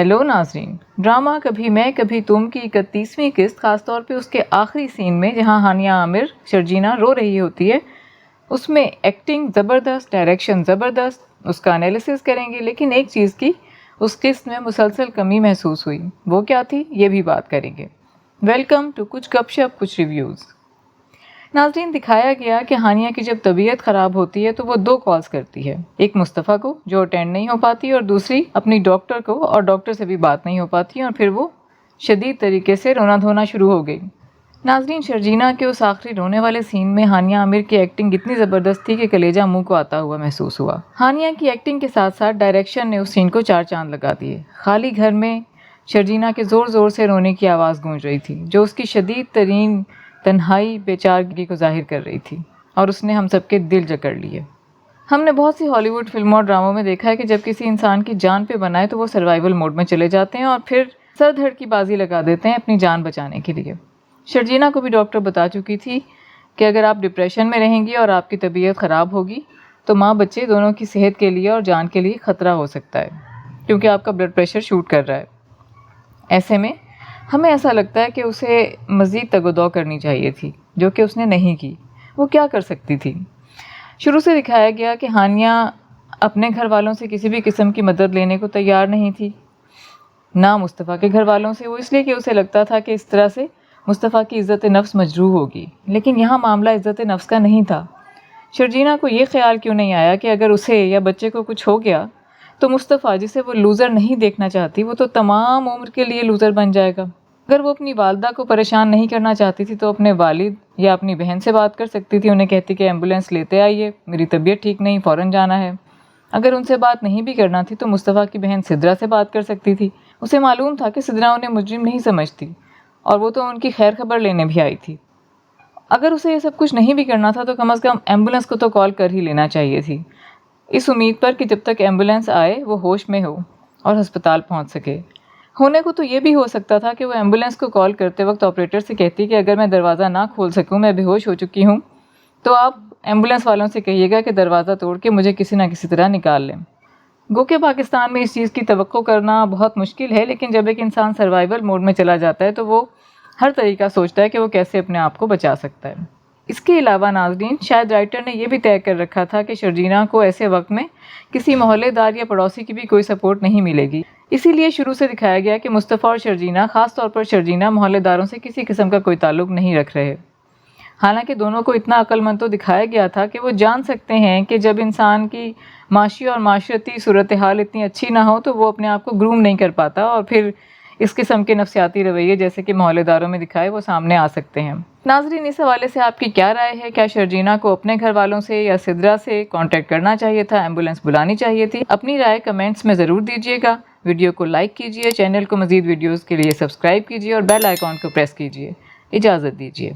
Hello ناظرین، drama کبھی میں کبھی تم کی 31ویں قسط، خاص طور پہ اس کے آخری سین میں جہاں ہانیہ عامر شرجینا رو رہی ہوتی ہے، اس میں ایکٹنگ زبردست، ڈائریکشن زبردست، اس کا انالیسس کریں گے، لیکن ایک چیز کی اس قسط میں مسلسل کمی محسوس ہوئی۔ وہ کیا تھی یہ بھی بات کریں گے۔ ویلکم ٹو کچھ گپ شپ کچھ ریویوز۔ ناظرین، دکھایا گیا کہ ہانیہ کی جب طبیعت خراب ہوتی ہے تو وہ 2 کالز کرتی ہے، ایک مصطفیٰ کو جو اٹینڈ نہیں ہو پاتی اور دوسری اپنی ڈاکٹر کو، اور ڈاکٹر سے بھی بات نہیں ہو پاتی، اور پھر وہ شدید طریقے سے رونا دھونا شروع ہو گئی۔ ناظرین، شرجینا کے اس آخری رونے والے سین میں ہانیہ عامر کی ایکٹنگ اتنی زبردست تھی کہ کلیجہ منہ کو آتا ہوا محسوس ہوا۔ ہانیہ کی ایکٹنگ کے ساتھ ساتھ ڈائریکشن نے اس سین کو 4 چاند لگا دیے۔ خالی گھر میں شرجینا کے زور زور سے رونے کی آواز گونج رہی تھی، جو اس کی شدید ترین تنہائی بے چارگی کو ظاہر کر رہی تھی، اور اس نے ہم سب کے دل جکڑ لیے۔ ہم نے بہت سی ہالی ووڈ فلموں اور ڈراموں میں دیکھا ہے کہ جب کسی انسان کی جان پہ بنائے تو وہ سروائیول موڈ میں چلے جاتے ہیں اور پھر سر دھڑ کی بازی لگا دیتے ہیں اپنی جان بچانے کے لیے۔ شرجینا کو بھی ڈاکٹر بتا چکی تھی کہ اگر آپ ڈپریشن میں رہیں گی اور آپ کی طبیعت خراب ہوگی تو ماں بچے دونوں کی صحت کے لیے اور جان کے لیے خطرہ ہو سکتا ہے، کیونکہ آپ کا بلڈ پریشر شوٹ کر رہا ہے۔ ایسے میں ہمیں ایسا لگتا ہے کہ اسے مزید تگ و دو کرنی چاہیے تھی، جو کہ اس نے نہیں کی۔ وہ کیا کر سکتی تھی؟ شروع سے دکھایا گیا کہ ہانیہ اپنے گھر والوں سے کسی بھی قسم کی مدد لینے کو تیار نہیں تھی، نہ مصطفیٰ کے گھر والوں سے، وہ اس لیے کہ اسے لگتا تھا کہ اس طرح سے مصطفیٰ کی عزت نفس مجروح ہوگی۔ لیکن یہاں معاملہ عزت نفس کا نہیں تھا۔ شرجینا کو یہ خیال کیوں نہیں آیا کہ اگر اسے یا بچے کو کچھ ہو گیا تو مصطفیٰ، جسے وہ لوزر نہیں دیکھنا چاہتی، وہ تو تمام عمر کے لیے لوزر بن جائے گا۔ اگر وہ اپنی والدہ کو پریشان نہیں کرنا چاہتی تھی تو اپنے والد یا اپنی بہن سے بات کر سکتی تھی، انہیں کہتی کہ ایمبولینس لیتے آئیے، میری طبیعت ٹھیک نہیں، فوراً جانا ہے۔ اگر ان سے بات نہیں بھی کرنا تھی تو مصطفیٰ کی بہن سدرا سے بات کر سکتی تھی۔ اسے معلوم تھا کہ سدرا انہیں مجرم نہیں سمجھتی، اور وہ تو ان کی خیر خبر لینے بھی آئی تھی۔ اگر اسے یہ سب کچھ نہیں بھی کرنا تھا تو کم از کم ایمبولینس کو تو کال کر ہی لینا چاہیے تھی، اس امید پر کہ جب تک ایمبولینس آئے وہ ہوش میں ہو اور ہسپتال پہنچ سکے۔ ہونے کو تو یہ بھی ہو سکتا تھا کہ وہ ایمبولینس کو کال کرتے وقت آپریٹر سے کہتی کہ اگر میں دروازہ نہ کھول سکوں، میں بے ہوش ہو چکی ہوں، تو آپ ایمبولینس والوں سے کہیے گا کہ دروازہ توڑ کے مجھے کسی نہ کسی طرح نکال لیں۔ گو کہ پاکستان میں اس چیز کی توقع کرنا بہت مشکل ہے، لیکن جب ایک انسان سروائیول موڈ میں چلا جاتا ہے تو وہ ہر طریقہ سوچتا ہے کہ وہ کیسے اپنے آپ کو بچا سکتا ہے۔ اس کے علاوہ ناظرین، شاید رائٹر نے یہ بھی طے کر رکھا تھا کہ شرجینا کو ایسے وقت میں کسی محلے دار یا پڑوسی کی بھی کوئی سپورٹ نہیں ملے گی، اسی لیے شروع سے دکھایا گیا کہ مصطفیٰ اور شرجینا، خاص طور پر شرجینا، محلے داروں سے کسی قسم کا کوئی تعلق نہیں رکھ رہے۔ حالانکہ دونوں کو اتنا عقل مند تو دکھایا گیا تھا کہ وہ جان سکتے ہیں کہ جب انسان کی معاشی اور معاشرتی صورتحال اتنی اچھی نہ ہو تو وہ اپنے آپ کو گروم نہیں کر پاتا، اور پھر اس قسم کے نفسیاتی رویے جیسے کہ محلے داروں میں دکھائے وہ سامنے آ سکتے ہیں۔ ناظرین، اس حوالے سے آپ کی کیا رائے ہے؟ کیا شرجینا کو اپنے گھر والوں سے یا سدرا سے کانٹیکٹ کرنا چاہیے تھا، ایمبولینس بلانی چاہیے تھی؟ اپنی رائے کمنٹس میں ضرور دیجیے گا۔ ویڈیو کو لائک کیجیے، چینل کو مزید ویڈیوز کے لیے سبسکرائب کیجیے اور بیل آئیکن کو پریس کیجیے۔ اجازت دیجیے۔